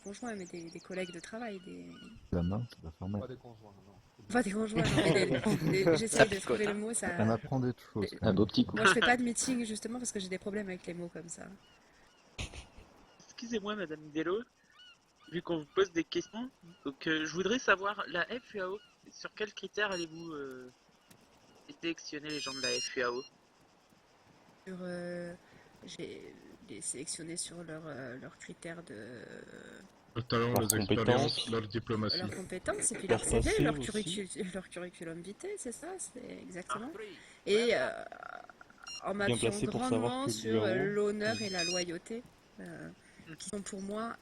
conjoints, mais des collègues de travail, La main, ça va faire mal. Pas des conjoints, non. Pas des conjoints, non, mais Ça j'essaye de picote, trouver le hein. mot, ça... Elle apprend des choses quand Un même. beau petit coup. Moi, je fais pas de meeting, justement, parce que j'ai des problèmes avec les mots comme ça. Excusez-moi, Madame Dello, vu qu'on vous pose des questions, donc je voudrais savoir, la FUAO, sur quels critères allez-vous sélectionner les gens de la FUAO? Sur, j'ai les sélectionnés sur leurs critères de... Le talent, Leurs les expériences, compétences. leur diplomatie. leurs compétences et puis Leur leur CV, passé leur, aussi. leur curriculum vitae, c'est ça, c'est exactement. Et en Bien m'appuyant placé pour savoir grandement que sur l'UAO. l'honneur et la loyauté, qui sont pour moi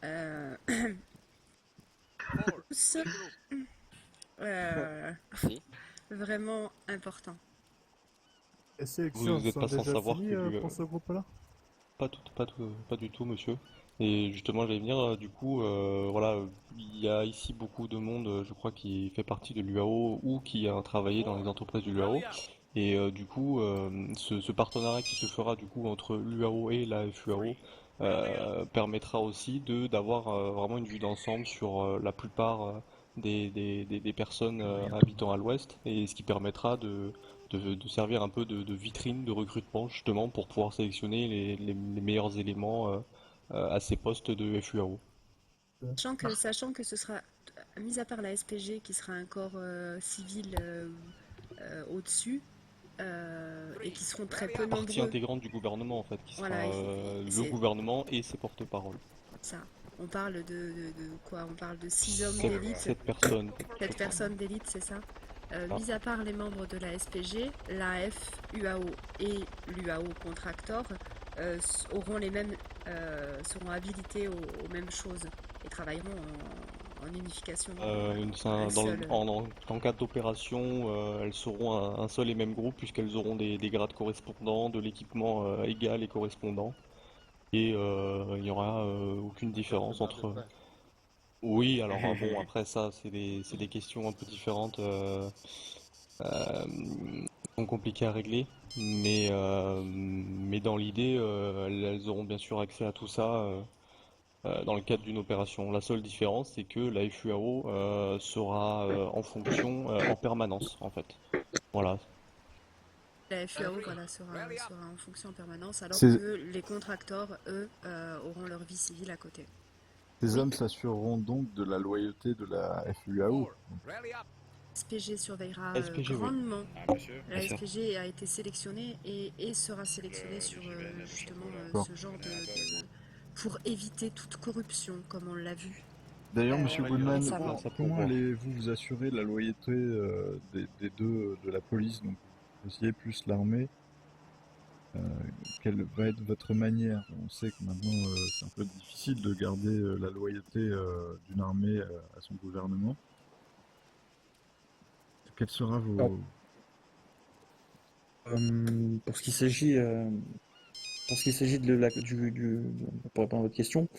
tous euh, Si. vraiment importants. Les sélections Vous êtes sont pas sans déjà savoir finies que pour ce groupe-là? pas du tout, monsieur. Et justement, j'allais venir, du coup, voilà, il y a ici beaucoup de monde, je crois, qui fait partie de l'UAO ou qui a travaillé dans les entreprises de l'UAO. Et du coup, ce partenariat qui se fera du coup entre l'UAO et la FUAO permettra aussi d'avoir vraiment une vue d'ensemble sur la plupart des personnes habitant à l'Ouest, et ce qui permettra de servir un peu de vitrine de recrutement justement pour pouvoir sélectionner les meilleurs éléments à ces postes de FUAO. Sachant que ce sera, mis à part la SPG qui sera un corps civil au-dessus, et qui seront très peu Partie nombreux. intégrante du gouvernement en fait, qui sera Voilà, le gouvernement et ses porte-paroles. ça. On parle de quoi? On parle de 6 hommes Sept, d'élite, sept personnes. 7 personnes d'élite, c'est ça? Mis à part les membres de la SPG, la FUAO et l'UAO Contractor auront les mêmes, seront habilités aux mêmes choses et travailleront en unification. En cas d'opération, elles seront un seul et même groupe puisqu'elles auront des grades correspondants, de l'équipement égal et correspondant. Et il n'y aura aucune différence entre... Oui, alors bon, après ça, c'est des questions un peu différentes, qui sont compliquées à régler, mais dans l'idée, elles auront bien sûr accès à tout ça dans le cadre d'une opération. La seule différence, c'est que la FUAO sera en fonction en permanence, en fait. Voilà. La FUAO voilà, sera en fonction en permanence, alors C'est- que les contracteurs, eux, auront leur vie civile à côté. Ces hommes s'assureront donc de la loyauté de la FUAO. SPG surveillera SPG, oui. grandement. La Bien sûr. SPG a été sélectionnée et sera sélectionnée sur justement D'accord. ce genre pour éviter toute corruption, comme on l'a vu. D'ailleurs, Monsieur Goodman, récemment. comment allez-vous vous assurer de la loyauté des deux de la police, donc policiers plus l'armée? Quelle va être votre manière? On sait que maintenant c'est un peu difficile de garder la loyauté d'une armée à son gouvernement. Quel sera vos... Pour ce qui s'agit pour répondre à votre question,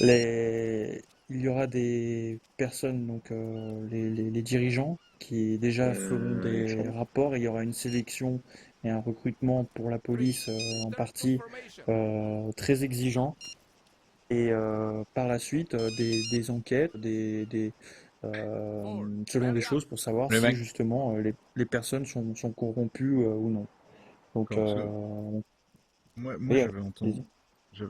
il y aura des personnes, donc les dirigeants, qui déjà feront des rapports. Et il y aura une sélection et un recrutement pour la police en partie très exigeant. Et par la suite, des enquêtes, selon des choses pour savoir Les si mecs. justement les personnes sont corrompues ou non. Donc, D'accord, parce que moi et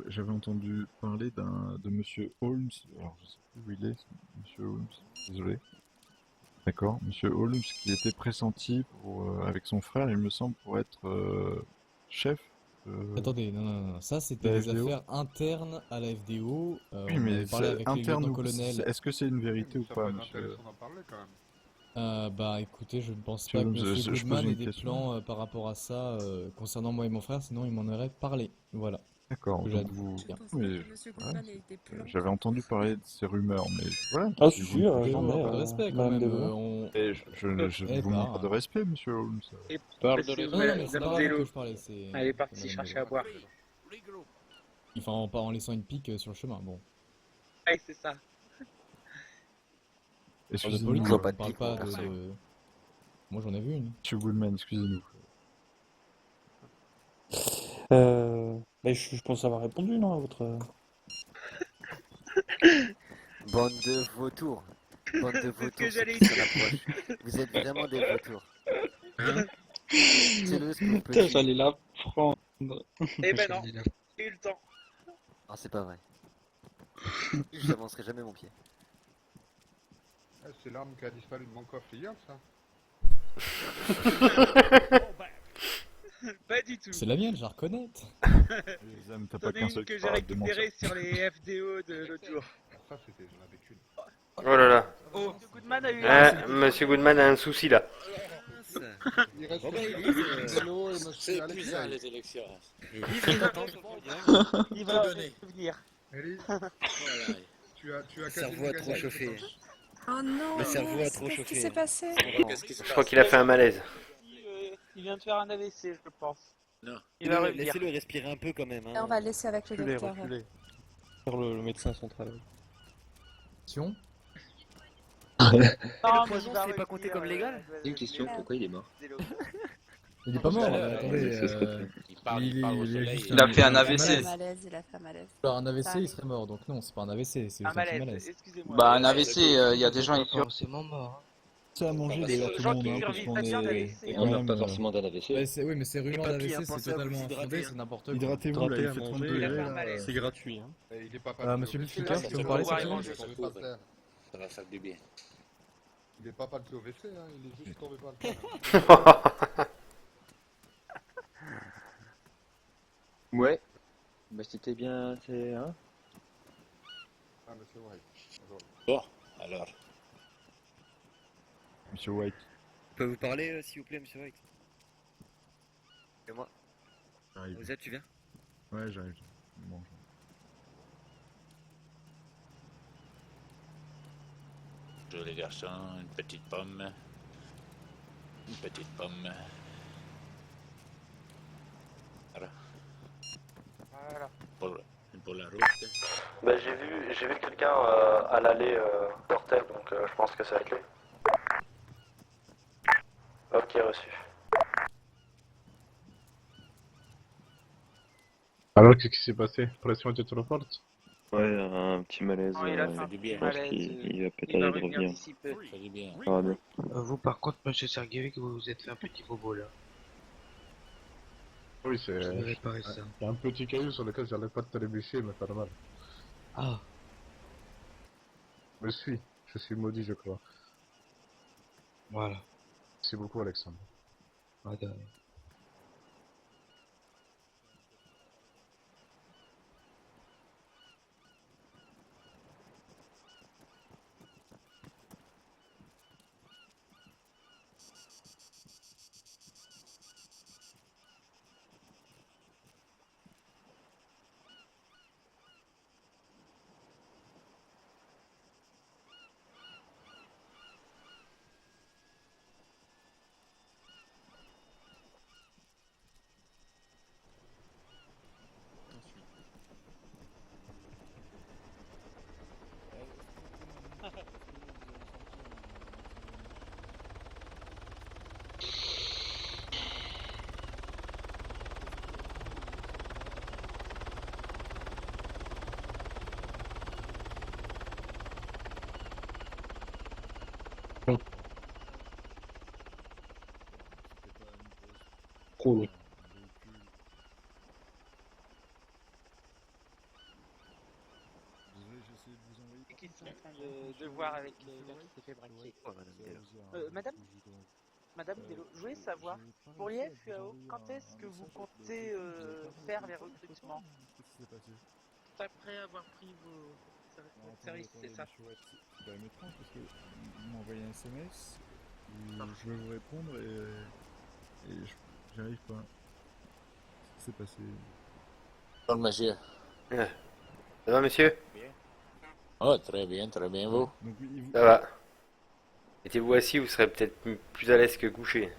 j'avais entendu parler de Monsieur Holmes. Alors je sais plus où il est, Monsieur Holmes. Désolé. D'accord, Monsieur Holmes qui était pressenti avec son frère, il me semble, pour être chef. Attendez, non. Ça, c'était La des FDO. affaires internes à la FDO. Oui, On mais avait parlé c'est avec le interne ou lieutenant-colonel. est-ce que c'est une vérité ou Ça pas, peut être Monsieur intéressant d'en parler quand même. Bah écoutez, je ne pense Monsieur pas que Holmes, Monsieur je pose Goodman ait une des question. plans par rapport à ça concernant moi et mon frère, sinon il m'en aurait parlé. Voilà. D'accord, Que j'ai à donc vous... Je ne pense Mais pas que Monsieur voilà, Goodman ait des plans. j'avais entendu parler de ces rumeurs, mais voilà, Ah, si si, vous si, me Un confirmez... j'en ai, peu de respect quand Madame même. Delvaux. Et je Eh vous manque pas de bah. respect, Monsieur Holmes. Et Parle de parce que respect. Non, mais c'est Madame pas à vous Dello, que je parlais, c'est elle est c'est partie Madame chercher Dello. à boire. Enfin, en laissant une pique sur le chemin. Bon. Ouais, c'est ça. On parle de Excusez-nous, politique, vois on pas de parle pique, pas moi, perso. Moi j'en ai vu une. Monsieur Goodman, excusez-nous. Je pense avoir répondu, non, à votre... Bande de vautours. Bande de C'est ce que vautours, ceux j'allais qui se rapprochent. Vous êtes vraiment des vautours. Hein? C'est-le ce que vous Putain, petit. j'allais la prendre. Eh ben non, j'ai eu le temps. Ah, c'est pas vrai. Je n'avancerai jamais mon pied. Ah, c'est l'arme qui a disparu de mon coffre hier, ça. Pas du tout. C'est la mienne, je la reconnais. Les hommes, t'as C'en pas est qu'un une seul que qui j'ai arrête de mentir. récupérée sur les FDO de l'autre jour. Ah, ça, c'était, j'en avais qu'une. Oh là là. Oh, Monsieur Goodman a eu Monsieur Goodman a un souci là. Il reste Bon, bah, que Élise, Vélo et monsieur Alexia. les élections. Élise, on t'attend sur le podium. Il va venir. Élise, tu as cassé cerveau le a trop gaz. chauffé. Oh non, Le cerveau a qu'est-ce trop qui chauffé. s'est passé? Je crois qu'il a fait un malaise. Il vient de faire un AVC, je pense. Non. Il va revenir. Laissez-le respirer un peu quand même. Et on va le laisser avec le Reculez, docteur. reculez. Faire le médecin central. Attention. Non, le mais poison, il va c'est pas compté revenir, comme légal? C'est une question, pourquoi il est mort? Il est pas mort, Ouais, attendez. Il parle au soleil. juste Il a fait un Il a AVC. fait un malaise, il a fait un malaise. Alors un AVC, il serait mort, donc non, c'est pas un AVC, c'est Un juste un petit malaise, malaise. excusez-moi. Bah, un AVC, il y a des gens ici. forcément mort. Ça a mangé d'ailleurs, tout le monde, hein, parce qu'on Et on meurt pas forcément d'un AVC. Oui, mais ces rumeurs papy, d'AVC, hein, c'est pensez à vous totalement hydrater, infondé, hein. c'est n'importe quoi. Hydratez-vous, là, il fait 30 manger, Il a fait degrés. un malaise. C'est gratuit. Hein. Et il est pas pas Monsieur le WC, flic, là, tu veux il parler est cette pas- semaine il est pas terre. Ça va faire du bien. Il est pas parti au WC, hein, il est juste tombé par terre. Ouais. Bah c'était bien, c'est... Hein Ah, mais c'est vrai. Bonjour. Bon, alors. Monsieur White, Je peux vous parler, s'il vous plaît, monsieur White? Et moi? j'arrive. Vous êtes, tu viens? Ouais, j'arrive. Bon, Bonjour les garçons, une petite pomme. Une petite pomme. Voilà. Voilà. Pour la route. Bah, j'ai vu quelqu'un à l'allée d'Ortel, donc je pense que ça va être lui. Ok, reçu. Alors, qu'est-ce qui s'est passé? Pression était trop forte? Ouais, un petit malaise. Non, il a fait un du petit bien. Je pense malaise. qu'il va peut-être Il va aller revenir revenir. d'ici peu. Ça fait du bien. Ça va bien. Vous, par contre, monsieur Serguevic, vous vous êtes fait un petit bobo là. Oui, Je vais c'est... réparer ça. Il y a un petit caillou sur lequel j'allais pas te trébucher, mais pas mal. Ah, Je suis maudit, je crois. voilà. Merci beaucoup, Alexandre. Ah, de- Trop. C'est qu'ils sont en train de voir avec l'heure qui s'est fait braquer. Madame Madame Dello, je voulais savoir, pour l'IFUAO, quand est-ce que vous comptez faire les recrutements? Après avoir pris vos services, c'est ça? C'est quand même étrange parce que il m'a envoyé un SMS, je vais vous répondre et j'y arrive pas. Qu'est-ce qui s'est passé? Bonjour monsieur. Ça va, monsieur? Oh, très bien, vous. Donc, Ça va. Mettez-vous assis, vous serez peut-être plus à l'aise que couché.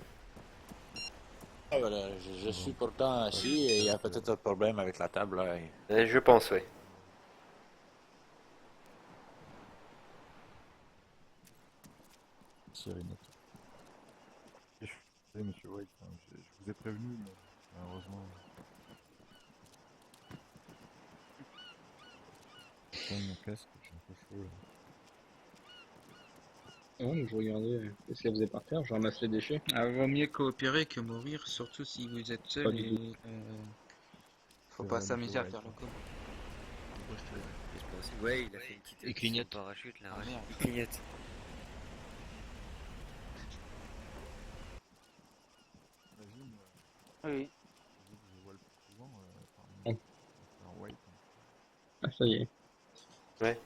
Ah, voilà, je suis pourtant assis et il y a peut-être un problème avec la table là. Je pense, oui. Cyrinette. Désolé, monsieur White, hein, je vous ai prévenu, mais malheureusement. Je prends mon casque, j'ai un peu chaud là. Non, je regardais ce qu'elle faisait par terre, je ramasse les déchets. Ah, vaut mieux coopérer que mourir, surtout si vous êtes Pas seul du et faut C'est pas vrai, s'amuser à monsieur faire le con. Ouais, il a fait une petite Il clignote. parachute là. Ah, Ouais. merde. Il clignote. Imagine, Oui. vu que je vois le plus souvent, Oh. par White. Ah, ça y est. Ouais.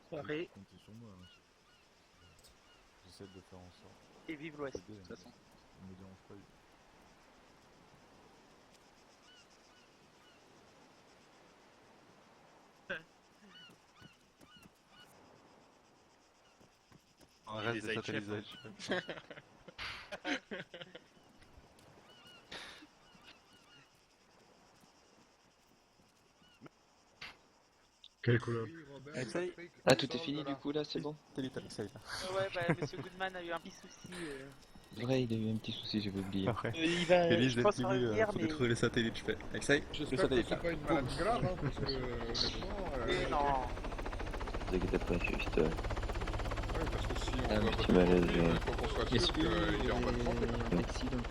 Soirée. Comptez sur moi, hein, j'essaie de faire en sorte Et vive l'Ouest, d'aider, de toute façon. ça me dérange pas. On reste des satellites. Quelle couleur? Ah, tout est fini du coup là, c'est bon? Satellite Alexei là. Ouais, bah, monsieur Goodman a eu un petit souci. Ouais, il a eu un petit souci, j'avais oublié. Après. Il va, Félix, je pense dès le début, revenir, faut mais... trouver les satellites, je fais. Alexei, le J'espère que satellite c'est là. pas une maladie grave, hein, parce que honnêtement. non. Ne vous inquiétez pas, juste. Ouais, parce que si on Un doit petit pas malaise. il faut qu'on soit sûr qu'il est en bonne santé.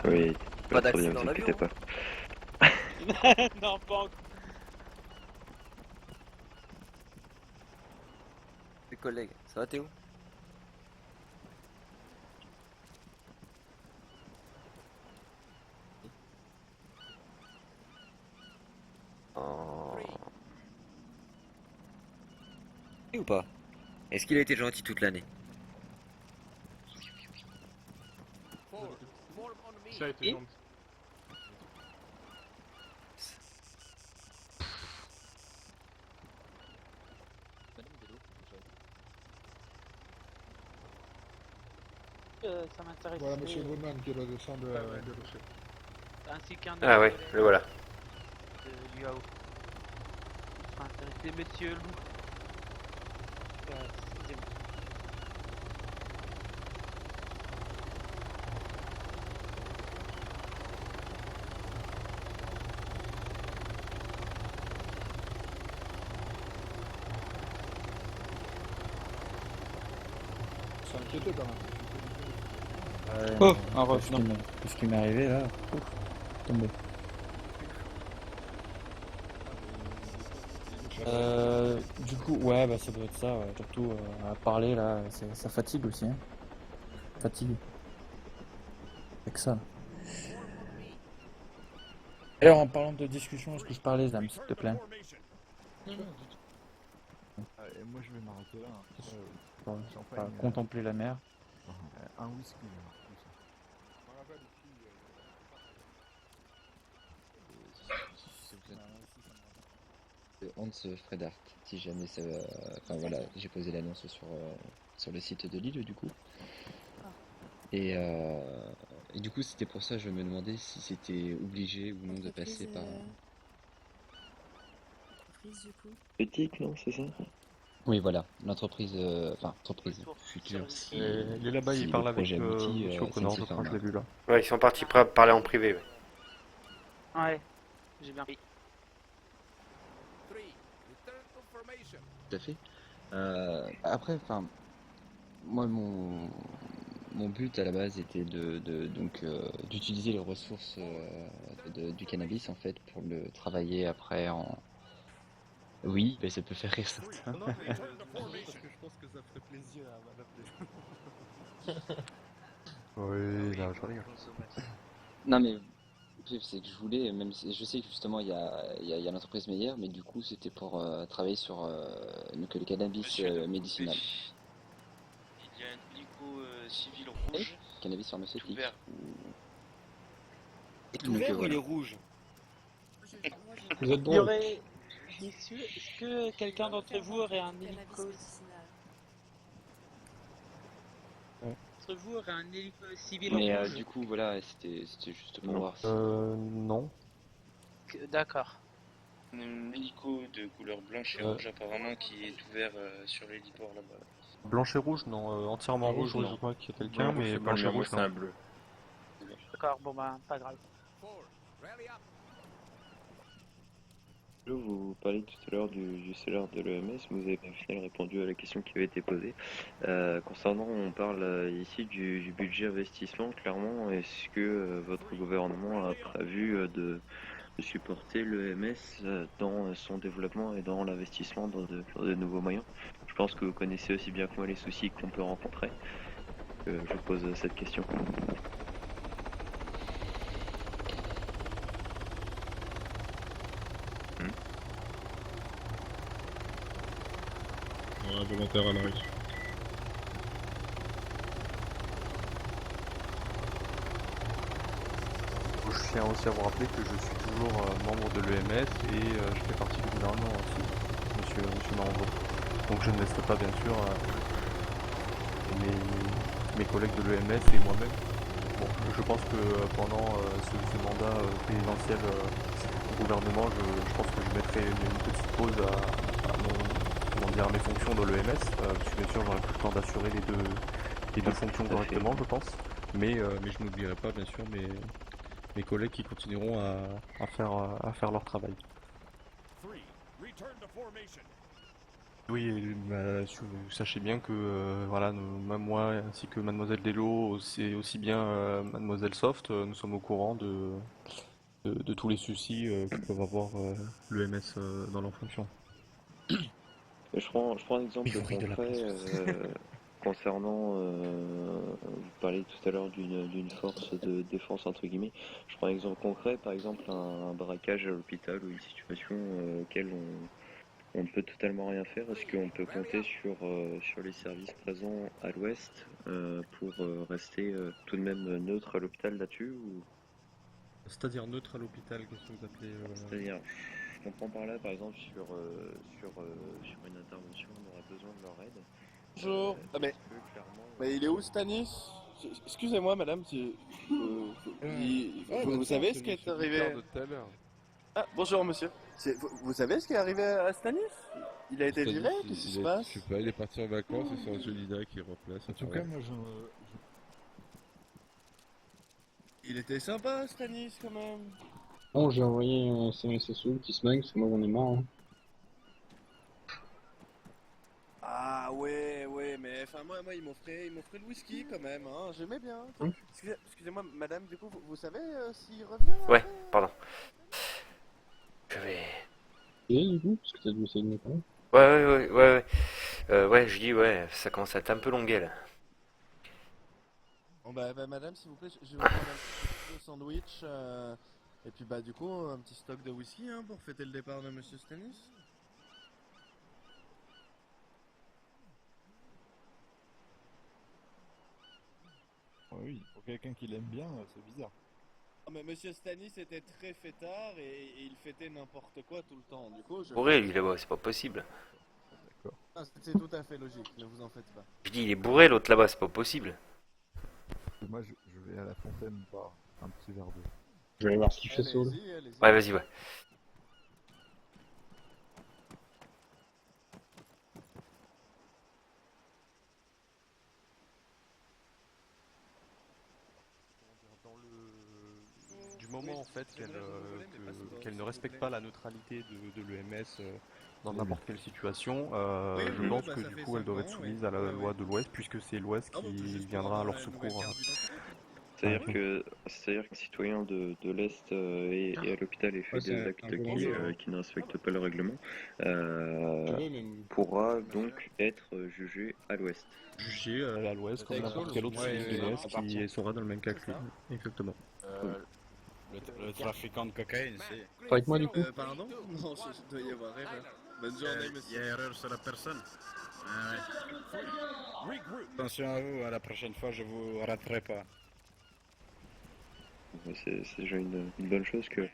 Oui, Pas très bien, d'accident vous inquiétez d'avion. pas. Non, pas encore. Mes collègues, ça va Théo? Oh. Ou pas? Est-ce qu'il a été gentil toute l'année? Ça a été gentil. Ça m'intéresse. Voilà, monsieur Goodman qui est le descend de l'OC. Ainsi qu'un Ah autre ouais, collègue le voilà. de l'UAO. Sera intéressé, monsieur Lou. Excusez-moi. C'est inquiété quand même. Oh, un revenant. Ce qui m'est arrivé là, tombé. Du coup, ouais, bah ça doit être ça, ouais. Surtout à parler là, ça fatigue aussi, hein. Fatigue. Avec ça. Alors en parlant de discussion, est-ce que je parlais, Zam, s'il te plaît? Et moi je vais m'arrêter là. Hein. Pour Champagne, contempler la mer. un whisky. Hein, Hans Fredart, si jamais ça va... Enfin voilà, j'ai posé l'annonce sur le site de l'île du coup. Et du coup c'était pour ça je me demandais si c'était obligé ou non de passer par... Entreprise, du coup. Éthique, non, c'est ça? Oui voilà, l'entreprise, enfin entreprise future si... Il est là-bas, si il le parle avec projet aboutit, Monsieur O'Connor, je SNCF crois, je Pharma. l'ai vu là. Ouais, ils sont partis parler en privé. Ouais. Ouais, j'ai bien pris. Tout à fait. Après, enfin, moi, mon but à la base était donc d'utiliser les ressources du cannabis en fait pour le travailler après en. Oui, mais ça peut faire rire certains. Non, mais parce que je pense que ça ferait plaisir à Madame Oui, là, je rigole. Non mais le truc, c'est que je voulais, même si je sais que justement il y a l'entreprise meilleure, mais du coup c'était pour travailler sur donc, le cannabis médicinal. Il y a un hélico civil rouge. Cannabis pharmaceutique. Ouvert. Est Donc, ouvert ou voilà. il est rouge? Vous êtes Il y drôle. aurait... Messieurs, est-ce que quelqu'un d'entre vous aurait un hélico... D'entre vous aurait un hélico civil Mais rouge? du coup voilà, c'était juste pour voir si... Non. D'accord. Un hélico de couleur blanche et rouge apparemment qui est ouvert sur l'héliport là-bas. Blanche et rouge, non. Entièrement rouge, non. je crois qu'il y a quelqu'un, mais blanche et rouge, c'est non. un bleu. D'accord, bon bah, pas grave. Vous parlez tout à l'heure du salaire de l'EMS, mais vous avez au final répondu à la question qui avait été posée. Concernant, on parle ici du budget investissement, clairement, est-ce que votre gouvernement a prévu de supporter l'EMS dans son développement et dans l'investissement dans de nouveaux moyens? Je pense que vous connaissez aussi bien que moi les soucis qu'on peut rencontrer. Je vous pose cette question. Volontaire à l'arrêt. Je tiens aussi à vous rappeler que je suis toujours membre de l'EMS et je fais partie du gouvernement aussi, monsieur Marambo. Donc je ne laisserai pas bien sûr mes collègues de l'EMS et moi-même. Bon, je pense que pendant ce mandat présidentiel au gouvernement, je pense que je mettrai une petite pause à mes fonctions dans l'EMS, puisque bien sûr j'aurai plus le temps d'assurer les deux fonctions correctement, je pense. Mais je n'oublierai pas bien sûr mes collègues qui continueront à faire leur travail. Oui, sachez bien que voilà, même moi ainsi que Mademoiselle Delo, c'est aussi bien Mademoiselle Soft, nous sommes au courant de tous les soucis que peuvent avoir l'EMS dans leur fonction. Je prends un exemple concret concernant, vous parlez tout à l'heure d'une force de défense entre guillemets. Je prends un exemple concret, par exemple un braquage à l'hôpital ou une situation auquel on ne peut totalement rien faire. Est-ce qu'on peut compter sur les services présents à l'ouest pour rester tout de même neutre à l'hôpital là-dessus ou... C'est-à-dire neutre à l'hôpital, qu'est-ce que vous appelez C'est-à-dire, je comprends par là, par exemple, sur une intervention, on aurait besoin de leur aide. Bonjour. Mais il est où Stanis? Excusez-moi, madame, vous savez ce qui est arrivé? Ah, bonjour, monsieur. Vous savez ce qui est arrivé à Stanis? Il a été viré? Qu'est-ce qui se passe? Je sais pas, il est parti en vacances et c'est Angelina qui remplace. En tout cas, moi Il était sympa, Stanis, quand même. Bon, j'ai envoyé un SMS à Soul qui se magne, parce que moi j'en ai marre. Hein. Ah ouais, mais enfin moi il m'offrait le whisky quand même, hein. J'aimais bien. Excusez-moi, madame, du coup, vous savez s'il revient? Ouais, pardon. Je vais... Et du coup, parce que t'as dû essayer de me parler. Ouais, je dis ouais, ça commence à être un peu longuet là. Bon bah madame, s'il vous plaît, je vais prendre un petit sandwich, et puis bah du coup, un petit stock de whisky, hein, pour fêter le départ de monsieur Stanis. Oui, pour quelqu'un qui l'aime bien, c'est bizarre. Non, mais monsieur Stanis était très fêtard et il fêtait n'importe quoi tout le temps, du coup je... Bourré lui là-bas, c'est pas possible. D'accord. Ah, c'est tout à fait logique, ne vous en faites pas. Je dis il est bourré l'autre là-bas, c'est pas possible. Moi je vais à la fontaine boire un petit verre d'eau. Je vais aller voir ce qu'il fait Saul. Ouais, vas-y, ouais. Du moment en fait qu'elle ne respecte pas la neutralité de l'EMS dans n'importe quelle situation, je pense que du coup elles doivent être soumises à la loi de l'Ouest puisque c'est l'Ouest qui viendra à leur secours. C'est-à-dire que un citoyen de l'Est et à l'hôpital et fait des actes qui ne respectent pas le règlement pourra donc être jugé à l'Ouest. Jugé à l'Ouest comme n'importe quel autre civil de l'Ouest qui sera dans le même cas que lui. Exactement. Le trafiquant de cocaïne, c'est... Pas avec moi du coup. Pardon? Non, il doit y avoir erreur. Bonne journée, monsieur. Il y a erreur sur la personne. Attention à vous, à la prochaine fois je vous raterai pas. C'est déjà une bonne chose que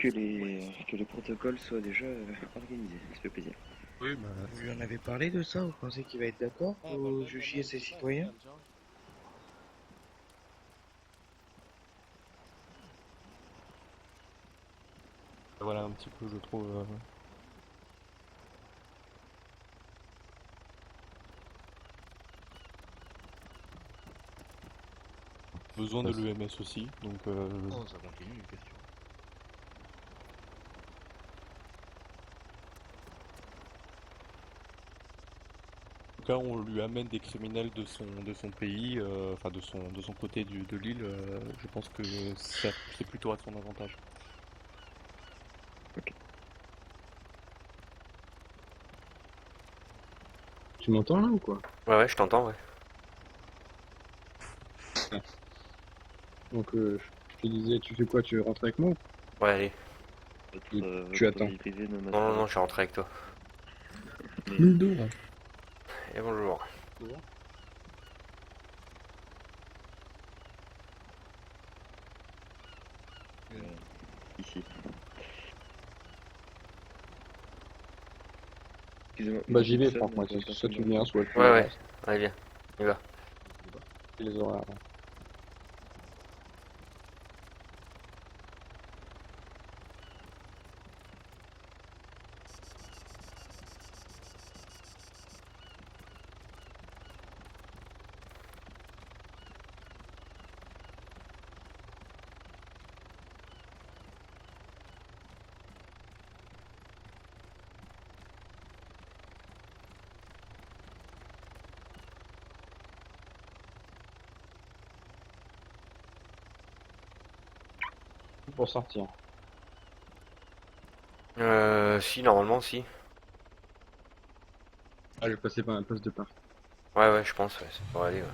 les protocoles soient déjà organisés, ça fait plaisir. Oui, vous lui en avez parlé de ça? Vous pensez qu'il va être d'accord pour juger ses citoyens? Voilà un petit peu, je trouve. Besoin de l'EMS aussi, donc. Oh, ça continue, une question. cas on lui amène des criminels de son pays, enfin de son côté de l'île, je pense que c'est plutôt à son avantage. Tu m'entends là ou quoi? Ouais, je t'entends, ouais. Donc, je te disais, tu fais quoi? Tu veux rentrer avec moi? Ouais, allez. Tu attends. Non, je suis rentré avec toi. Bonjour. Et bonjour. Ici. Excusez-moi. Bah, j'y vais, Franck, moi. Soit tu viens, soit tu Ouais, restes. allez, viens, on y va. Et les horaires. Pour sortir. Si, normalement, si. Ah, je vais passer par un poste de parc. Ouais, je pense, ouais, ça pourrait aller, ouais.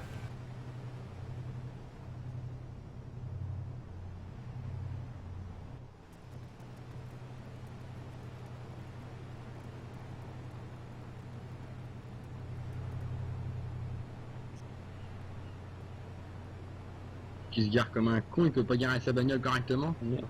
Qui se gare comme un con, il peut pas garer sa bagnole correctement. Merde.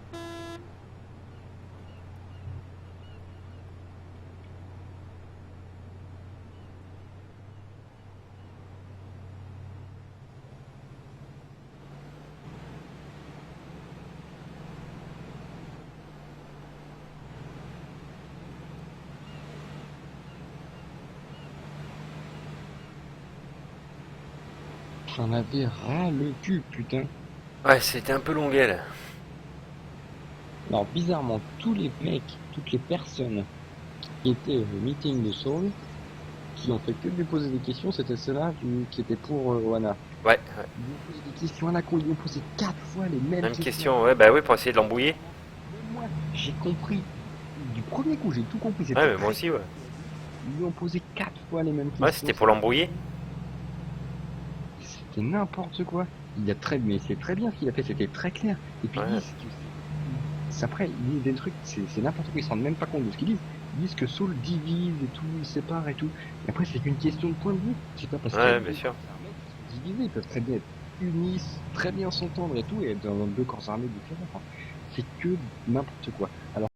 J'en avais ras le cul, putain. Ouais, c'était un peu longuet, là. Alors, bizarrement, tous les mecs, toutes les personnes qui étaient au meeting de Saul, qui ont fait que lui poser des questions, c'était ceux-là qui étaient pour Oana. Ouais. Ils lui ont posé des questions à la con, ils lui ont posé 4 fois les mêmes questions. Question, ouais, bah oui, pour essayer de l'embrouiller. Moi, j'ai compris. Du premier coup, j'ai tout compris. Ouais, mais moi aussi, ouais. Ils lui ont posé 4 fois les mêmes questions. Ouais, c'était pour l'embrouiller. C'était n'importe quoi. Mais c'est très bien ce qu'il a fait, c'était très clair. Et puis après, ils disent des trucs, c'est n'importe quoi, ils se rendent même pas compte de ce qu'ils disent. Ils disent que Saul divise et tout, il sépare et tout. Et après, c'est qu'une question de point de vue. C'est pas parce que bien sûr. Divisés, ils peuvent très bien être unis, très bien s'entendre et tout, et être dans deux corps armés différents. Enfin, c'est que n'importe quoi. Alors